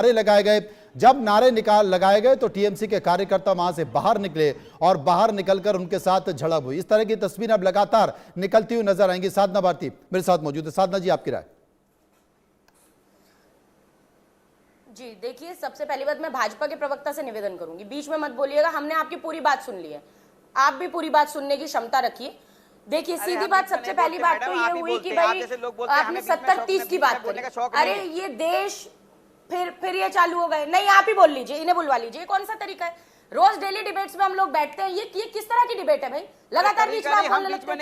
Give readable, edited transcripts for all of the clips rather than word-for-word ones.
नारे लगाए गए। जब नारे लगाए गए तो टीएमसी के कार्यकर्ता वहां से बाहर निकले और बाहर निकलकर उनके साथ झड़प हुई। इस तरह की तस्वीरें अब लगातार निकलती हुई नजर आएंगी। साधना भारती मेरे साथ मौजूद है। साधना जी, आपकी राय? जी देखिए, सबसे पहली बात मैं भाजपा के प्रवक्ता से निवेदन करूंगी, बीच में मत बोलिएगा। हमने आपकी पूरी बात सुन ली है, आप भी पूरी बात सुनने की क्षमता रखिए। देखिए सीधी बात, सबसे पहली बात तो ये हुई कि भाई आपने 70-30 की बात करी। अरे ये देश फिर ये चालू हो गए। नहीं, आप ही बोल लीजिए, इन्हें बुलवा लीजिए। कौन सा तरीका है? रोज डेली डिबेट्स में हम लोग बैठते हैं, ये किस तरह की डिबेट है भाई? लगातार बीच में आप बोलने लगते हैं।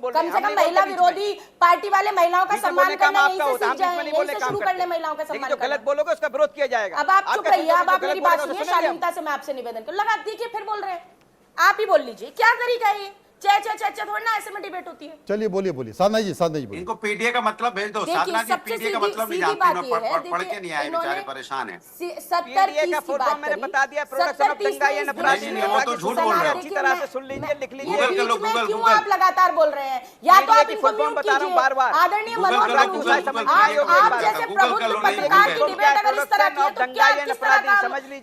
कम से कम महिला विरोधी पार्टी वाले महिलाओं का सम्मान करना यहीं से सीख जाएं, यहीं से शुरू कर ले महिलाओं का सम्मान करना। गलत बोलोगे उसका विरोध किया जाएगा। अब आप चुप रहिए, अब आप मेरी बात सुनिए शालीनता से। मैं आपसे निवेदन करूं, लगा देखिए फिर बोल रहे हैं, आप ही बोल लीजिए। क्या तरीका है ये? थोड़ा ना ऐसे में डिबेट होती है। चलिए बोलिए। साधना जी बोलिए। इनको पीडीए का मतलब भेज दो। साधना जी पीडीए का मतलब नहीं जानती, पढ़ के नहीं आए, बेचारे परेशान हैं। 70-30 का फोटो मैंने बता दिया। प्रोडक्शन ऑफ दंगा या नफरत, वो तो झूठ बोल रहे हो। अच्छी तरह से सुन लीजिए, लिख लीजिए। क्यों आप लगातार बोल रहे हैं? या तो आप इनको म्यूट कीजिए। आदरणीय मनोज, आप जैसे प्रबुद्ध पत्रकार की डिबेट अगर इस तरह की है तो क्या किस तरह का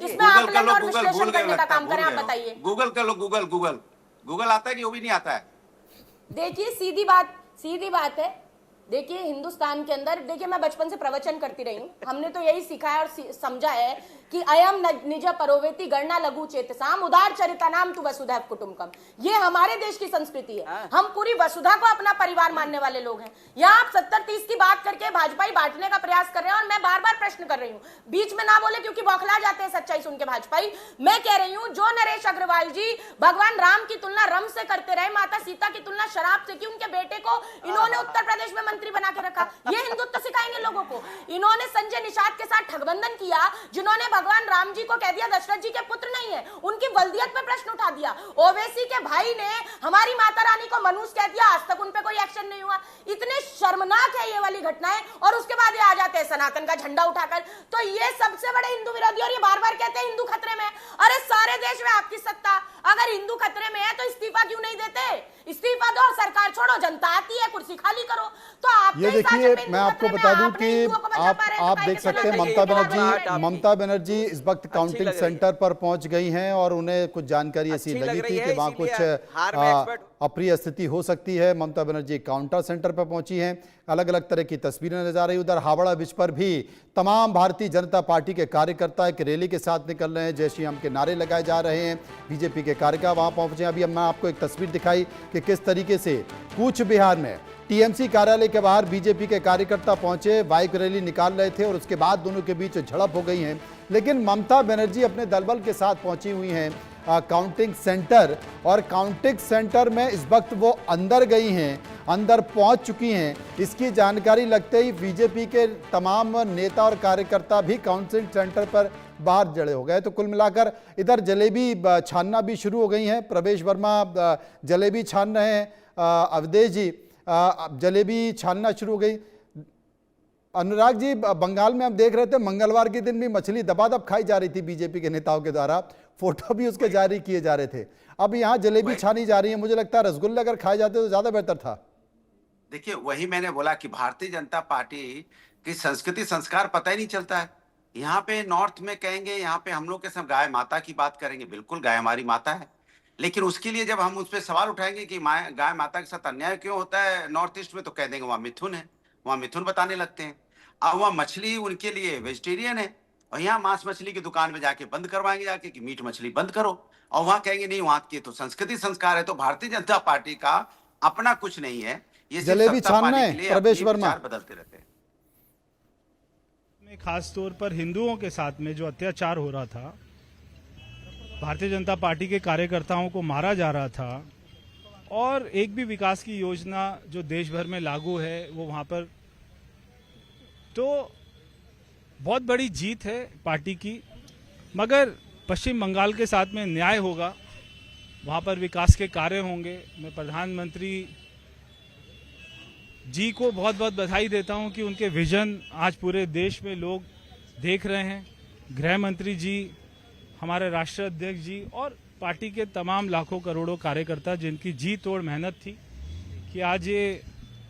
इसमें आकलन और विश्लेषण करने का काम करें? आप बताइए। गूगल कर लो, गूगल आता है कि वो भी नहीं आता है? देखिए सीधी बात है। देखिए हिंदुस्तान के अंदर, देखिए मैं बचपन से प्रवचन करती रही हूँ, हमने तो यही सीखा है और समझा है कि अयम निज परोवेति गणना लघु चेतसाम उदार चरितानाम तु वसुधैव कुटुंबकम। ये हमारे देश की संस्कृति है। हम पूरी वसुधा को अपना परिवार मानने वाले लोग हैं। यहाँ आप 70-30 की बात करके भाजपाई बांटने का प्रयास कर रहे हैं और मैं बार बार प्रश्न कर रही हूँ, बीच में ना बोले क्योंकि बौखला जाते हैं सच्चाई सुन के भाजपाई। मैं कह रही हूँ, जो नरेश अग्रवाल जी भगवान राम की तुलना रम से करते रहे, माता सीता की तुलना शराब से की, उनके बेटे को इन्होंने उत्तर प्रदेश में मंत्री बना के रखा। ये हिंदुत्व सिखाएंगे लोगों को? इन्होंने संजय निषाद के साथ ठगबंधन किया, जिन्होंने भगवान राम जी को कह दिया दशरथ जी के पुत्र नहीं है, उनकी वल्दियत पे प्रश्न उठा दिया। ओवैसी के भाई ने हमारी माता रानी को मनुष्य कह दिया, आज तक उन पे कोई एक्शन नहीं हुआ। इतने शर्मनाक है ये वाली घटनाएं, और उसके बाद ये आ जाते हैं सनातन का झंडा उठाकर। तो ये सबसे बड़े हिंदू विरोधी, और ये बार बार कहते हैं हिंदू खतरे में। अरे सारे देश में आपकी सत्ता, अगर हिंदू खतरे में है तो इस्तीफा क्यों नहीं देते? इस्तीफा दो, सरकार छोड़ो, जनता आती है, कुर्सी खाली करो। तो आप ये देखिए, मैं आपको बता दूं कि आप देख सकते हैं ममता बनर्जी इस वक्त काउंटिंग सेंटर पर पहुंच गई हैं और उन्हें कुछ जानकारी ऐसी लगी थी कि वहां कुछ अप्रिय स्थिति हो सकती है। ममता बनर्जी काउंटर सेंटर पर पहुंची हैं। अलग अलग तरह की तस्वीरें नजर आ रही। उधर हावड़ा ब्रिज पर भी तमाम भारतीय जनता पार्टी के कार्यकर्ता एक रैली के साथ निकल रहे हैं, जय श्री राम के नारे लगाए जा रहे हैं। बीजेपी के कार्यकर्ता वहां पहुंचे। अभी मैं आपको एक तस्वीर दिखाई कि किस तरीके से कूच बिहार में टीएमसी कार्यालय के बाहर बीजेपी के कार्यकर्ता पहुंचे, बाइक रैली निकाल रहे थे और उसके बाद दोनों के बीच झड़प हो गई है। लेकिन ममता बनर्जी अपने दलबल के साथ पहुंची हुई हैं काउंटिंग सेंटर, और काउंटिंग सेंटर में इस वक्त वो अंदर गई हैं, अंदर पहुंच चुकी हैं। इसकी जानकारी लगते ही बीजेपी के तमाम नेता और कार्यकर्ता भी काउंटिंग सेंटर पर बाहर जड़े हो गए। तो कुल मिलाकर इधर जलेबी छानना भी शुरू हो गई हैं। प्रवेश वर्मा जलेबी छान रहे हैं, अवधेश जी जलेबी छानना शुरू हो गई। अनुराग जी, बंगाल में हम देख रहे थे मंगलवार के दिन भी मछली दबादब खाई जा रही थी बीजेपी के नेताओं के द्वारा, फोटो भी उसके जारी किए जा रहे थे। अब यहाँ जलेबी छानी जा रही है। मुझे लगता है रसगुल्ले अगर खाए जाते तो ज्यादा बेहतर था। देखिए, वही मैंने बोला कि भारतीय जनता पार्टी की संस्कृति संस्कार पता ही नहीं चलता है। यहाँ पे नॉर्थ में कहेंगे, यहाँ पे हम लोग के सब गाय माता की बात करेंगे, बिल्कुल गाय हमारी माता है, लेकिन उसके लिए जब हम उस पर सवाल उठाएंगे कि गाय माता के साथ अन्याय क्यों होता है नॉर्थ ईस्ट में, तो कह देंगे वहां मिथुन है, वहां मिथुन बताने लगते हैं। अब वहां मछली उनके लिए वेजिटेरियन है, और यहाँ मांस मछली की दुकान में जाके बंद करवाएंगे जाके कि मीट मछली बंद करो, और वहां कहेंगे नहीं वहां की तो संस्कृति संस्कार है। तो भारतीय जनता पार्टी का अपना कुछ नहीं है, ये जलेबी छानना है। प्रवेश वर्मा बदलते रहते हैं। खास तौर पर हिंदुओं के साथ में जो अत्याचार हो रहा था, भारतीय जनता पार्टी के कार्यकर्ताओं को मारा जा रहा था, और एक भी विकास की योजना जो देश भर में लागू है वो वहां पर, तो बहुत बड़ी जीत है पार्टी की। मगर पश्चिम बंगाल के साथ में न्याय होगा, वहां पर विकास के कार्य होंगे। मैं प्रधानमंत्री जी को बहुत बहुत बधाई देता हूं कि उनके विजन आज पूरे देश में लोग देख रहे हैं। गृह मंत्री जी, हमारे राष्ट्रीय अध्यक्ष जी और पार्टी के तमाम लाखों करोड़ों कार्यकर्ता जिनकी जी तोड़ मेहनत थी कि आज ये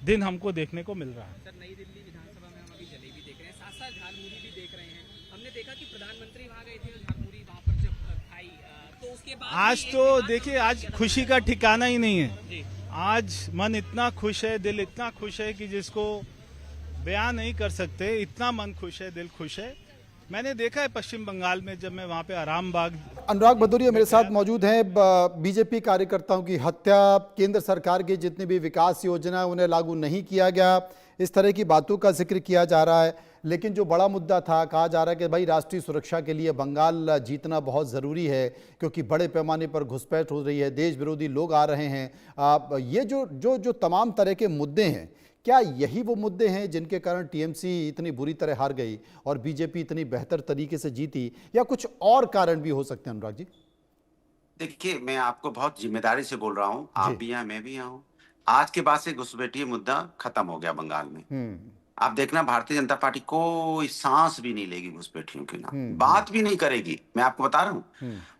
दिन हमको देखने को मिल रहा है। सर, नई दिल्ली विधानसभा में हम अभी जलेबी देख रहे हैं, साथ साथ झालमुड़ी भी देख रहे हैं। हमने देखा कि प्रधानमंत्री वहां गए थे और झालमुड़ी वहां पर जब खाई तो उसके बाद आज तो देखिए, आज खुशी का ठिकाना ही नहीं है। आज मन इतना खुश है, दिल इतना खुश है कि जिसको बयान नहीं कर सकते। इतना मन खुश है, दिल खुश है। मैंने देखा है पश्चिम बंगाल में, जब मैं वहां पे आराम बाग। अनुराग भदौरिया मेरे साथ मौजूद हैं। बीजेपी कार्यकर्ताओं की हत्या, केंद्र सरकार की जितनी भी विकास योजना है उन्हें लागू नहीं किया गया, इस तरह की बातों का जिक्र किया जा रहा है। लेकिन जो बड़ा मुद्दा था, कहा जा रहा है कि भाई राष्ट्रीय सुरक्षा के लिए बंगाल जीतना बहुत ज़रूरी है, क्योंकि बड़े पैमाने पर घुसपैठ हो रही है, देश विरोधी लोग आ रहे हैं। ये जो जो जो तमाम तरह के मुद्दे हैं, क्या यही वो मुद्दे हैं जिनके कारण टीएमसी इतनी बुरी तरह हार गई और बीजेपी इतनी बेहतर तरीके से जीती, या कुछ और कारण भी हो सकते हैं? अनुराग जी, देखिए, मैं आपको बहुत जिम्मेदारी से बोल रहा हूँ, आप भी हैं, मैं भी यहाँ हूँ। आज के बाद से घुसपैठी मुद्दा खत्म हो गया बंगाल में। आप देखना, भारतीय जनता पार्टी कोई सांस भी नहीं लेगी घुसपैठियों के नाम, बात भी नहीं करेगी, मैं आपको बता रहा हूँ।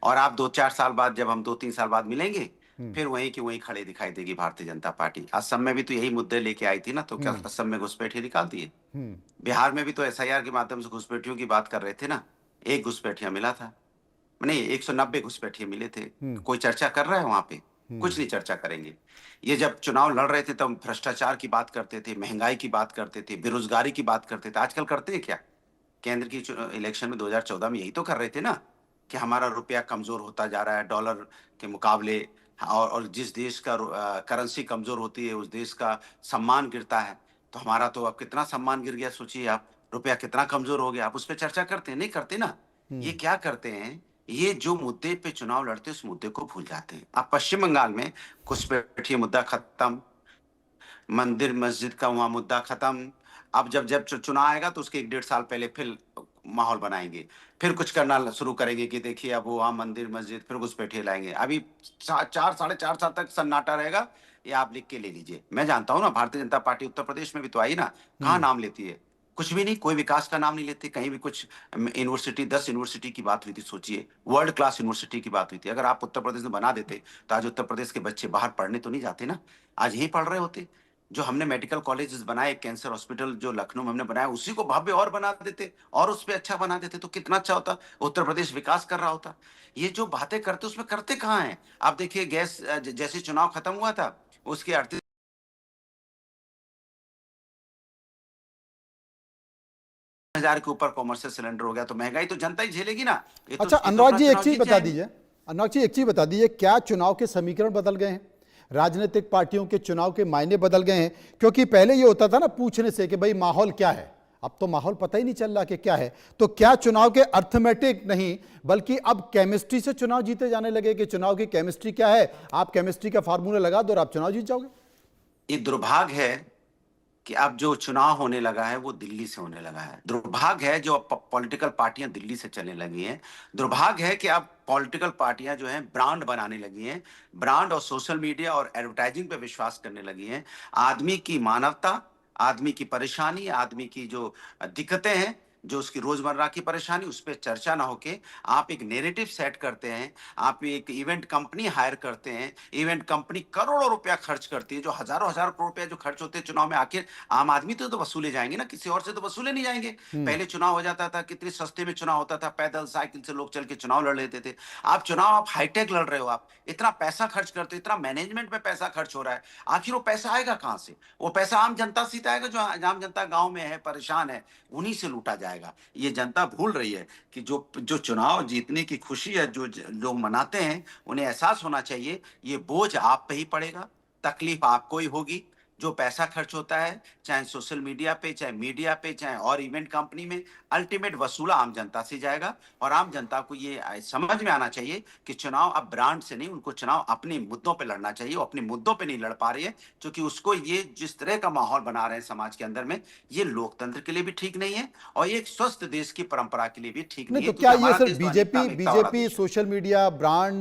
और आप 2-4 साल बाद, जब हम 2-3 साल बाद मिलेंगे, फिर वहीं की वहीं खड़े दिखाई देगी भारतीय जनता पार्टी। असम में भी तो यही मुद्दे लेके आई थी ना, तो क्या असम में घुसपैठी निकाल दिए? बिहार में भी तो एसआईआर के माध्यम से घुसपैठियों की बात कर रहे थे ना, एक घुसपैठिया मिला था, नहीं 190 घुसपैठिए मिले थे। कोई चर्चा कर रहा है वहां पे? कुछ नहीं चर्चा करेंगे। ये जब चुनाव लड़ रहे थे तब भ्रष्टाचार की बात करते थे, महंगाई की बात करते थे, बेरोजगारी की बात करते थे। आजकल करते हैं क्या? केंद्र की इलेक्शन में 2014 में यही तो कर रहे थे ना, कि हमारा रुपया कमजोर होता जा रहा है डॉलर के मुकाबले, और जिस देश का करेंसी कमजोर होती है उस देश का सम्मान गिरता है। तो हमारा तो अब कितना सम्मान गिर गया, सोचिए आप, रुपया कितना कमजोर हो गया। आप उस पर चर्चा करते हैं? नहीं करते ना। ये क्या करते हैं, ये जो मुद्दे पे चुनाव लड़ते हैं उस मुद्दे को भूल जाते हैं। आप पश्चिम बंगाल में घुसपैठी मुद्दा खत्म, मंदिर मस्जिद का वहां मुद्दा खत्म। अब जब जब चुनाव आएगा तो उसके 1-1.5 साल पहले फिर माहौल बनाएंगे, फिर कुछ करना शुरू करेंगे कि देखिए अब वो वहां मंदिर मस्जिद, फिर घुसपैठिए लाएंगे। अभी 4-4.5 साल तक सन्नाटा रहेगा, ये आप लिख के ले लीजिए। मैं जानता हूं ना, भारतीय जनता पार्टी उत्तर प्रदेश में भी तो आई ना, कहाँ नाम लेती है? कुछ भी नहीं, कोई विकास का नाम नहीं लेते कहीं भी। कुछ यूनिवर्सिटी, 10 यूनिवर्सिटी की बात हुई थी, सोचिए, वर्ल्ड क्लास यूनिवर्सिटी की बात हुई थी। अगर आप उत्तर प्रदेश में बना देते तो आज उत्तर प्रदेश के बच्चे बाहर पढ़ने तो नहीं जाते ना, आज यहीं पढ़ रहे होते। जो हमने मेडिकल कॉलेजेस बनाए, कैंसर हॉस्पिटल जो लखनऊ में हमने बनाया, उसी को भव्य और बना देते और उस पर अच्छा बना देते तो कितना अच्छा होता, उत्तर प्रदेश विकास कर रहा होता। ये जो बातें करते उसमें करते कहाँ हैं? आप देखिए, गैस जैसे चुनाव खत्म हुआ था, उसके 38,000 के ऊपर कॉमर्शियल सिलेंडर हो गया। तो महंगाई तो जनता ही झेलेगी ना। अच्छा अनुराग जी, एक चीज बता दीजिए, अनुराग जी एक चीज बता दीजिए, क्या चुनाव के समीकरण बदल गए हैं? राजनीतिक पार्टियों के चुनाव के मायने बदल गए हैं? क्योंकि पहले ये होता था ना पूछने से कि भाई माहौल क्या है, अब तो माहौल पता ही नहीं चल रहा कि क्या है। तो क्या चुनाव के अर्थमेटिक नहीं बल्कि अब केमिस्ट्री से चुनाव जीते जाने लगे कि चुनाव की केमिस्ट्री क्या है, आप केमिस्ट्री का फार्मूला लगा दो और आप चुनाव जीत जाओगे? ये दुर्भाग्य है कि अब जो चुनाव होने लगा है वो दिल्ली से होने लगा है। दुर्भाग्य है जो पॉलिटिकल पार्टियां दिल्ली से चलने लगी हैं। दुर्भाग्य है कि अब पॉलिटिकल पार्टियां जो हैं ब्रांड बनाने लगी हैं, ब्रांड और सोशल मीडिया और एडवर्टाइजिंग पे विश्वास करने लगी हैं। आदमी की मानवता, आदमी की परेशानी, आदमी की जो दिक्कतें हैं, जो उसकी रोजमर्रा की परेशानी, उस पर चर्चा ना होके आप एक नैरेटिव सेट करते हैं। आप एक इवेंट कंपनी हायर करते हैं, इवेंट कंपनी करोड़ों रुपया खर्च करती है, जो हजारों हजार करोड़ रुपया जो खर्च होते हैं चुनाव में, आखिर आम आदमी तो वसूले जाएंगे ना, किसी और से तो वसूले नहीं जाएंगे। पहले चुनाव हो जाता था, कितने सस्ते में चुनाव होता था, पैदल साइकिल से लोग चल के चुनाव लड़ लेते थे। आप चुनाव आप हाईटेक लड़ रहे हो, आप इतना पैसा खर्च करते हो, इतना मैनेजमेंट में पैसा खर्च हो रहा है, आखिर वो पैसा आएगा कहां से? वो पैसा आम जनता से आएगा, जो आम जनता गांव में है, परेशान है, उन्हीं से लूटा जाएगा। ये जनता भूल रही है कि जो चुनाव जीतने की खुशी है, जो लोग मनाते हैं, उन्हें एहसास होना चाहिए ये बोझ आप पे ही पड़ेगा, तकलीफ आपको ही होगी। जो पैसा खर्च होता है, चाहे सोशल मीडिया पे, चाहे मीडिया पे, चाहे और इवेंट कंपनी में, अल्टीमेट वसूला आम जनता से जाएगा। और आम जनता को ये समझ में आना चाहिए कि चुनाव अब ब्रांड से नहीं, उनको चुनाव अपने मुद्दों पे लड़ना चाहिए। वो अपने मुद्दों पे नहीं लड़ पा रही है, क्योंकि उसको ये जिस तरह का माहौल बना रहे हैं समाज के अंदर में, ये लोकतंत्र के लिए भी ठीक नहीं है और ये एक स्वस्थ देश की परंपरा के लिए भी ठीक नहीं है। तो क्या ये सिर्फ बीजेपी सोशल मीडिया ब्रांड